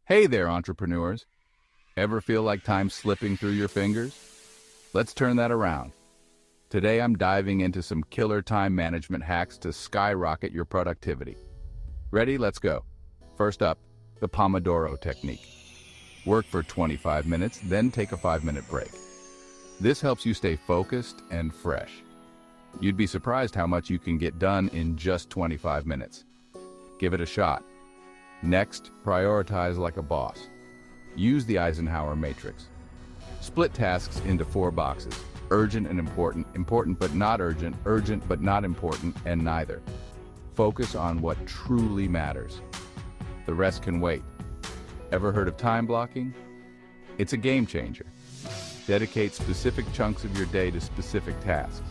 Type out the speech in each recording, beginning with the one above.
Hey there, entrepreneurs. Ever feel like time's slipping through your fingers? Let's turn that around. Today I'm diving into some killer time management hacks to skyrocket your productivity. Ready? Let's go. First up, the Pomodoro Technique. Work for 25 minutes, then take a 5-minute break. This helps you stay focused and fresh. You'd be surprised how much you can get done in just 25 minutes. Give it a shot. Next, prioritize like a boss. Use the Eisenhower Matrix. Split tasks into 4 boxes: urgent and important, important but not urgent, urgent but not important, and neither. Focus on what truly matters. The rest can wait. Ever heard of time blocking? It's a game changer. Dedicate specific chunks of your day to specific tasks.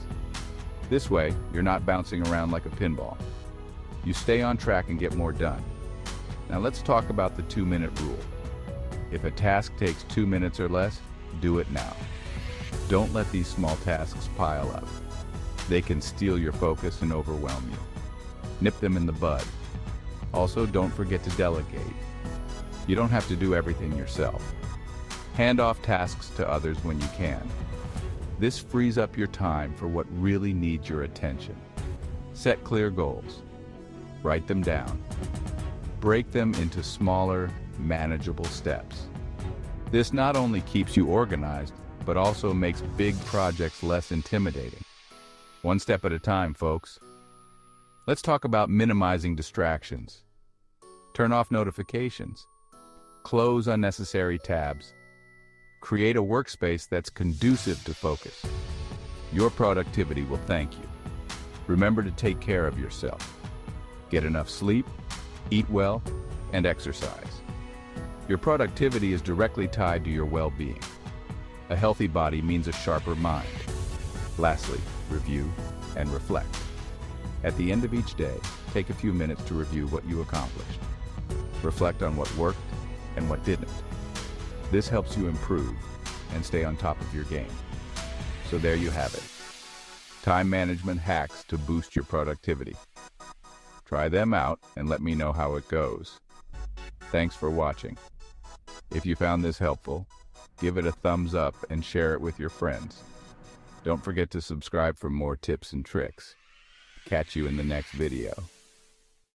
This way, you're not bouncing around like a pinball. You stay on track and get more done. Now let's talk about the 2-minute rule. If a task takes 2 minutes or less, do it now. Don't let these small tasks pile up. They can steal your focus and overwhelm you. Nip them in the bud. Also, don't forget to delegate. You don't have to do everything yourself. Hand off tasks to others when you can. This frees up your time for what really needs your attention. Set clear goals. Write them down. Break them into smaller, manageable steps. This not only keeps you organized, but also makes big projects less intimidating. One step at a time, folks. Let's talk about minimizing distractions. Turn off notifications. Close unnecessary tabs. Create a workspace that's conducive to focus. Your productivity will thank you. Remember to take care of yourself. Get enough sleep, eat well, and exercise. Your productivity is directly tied to your well-being. A healthy body means a sharper mind. Lastly, review and reflect. At the end of each day, take a few minutes to review what you accomplished. Reflect on what worked and what didn't. This helps you improve and stay on top of your game. So there you have it. Time management hacks to boost your productivity. Try them out and let me know how it goes. Thanks for watching. If you found this helpful, give it a thumbs up and share it with your friends. Don't forget to subscribe for more tips and tricks. Catch you in the next video.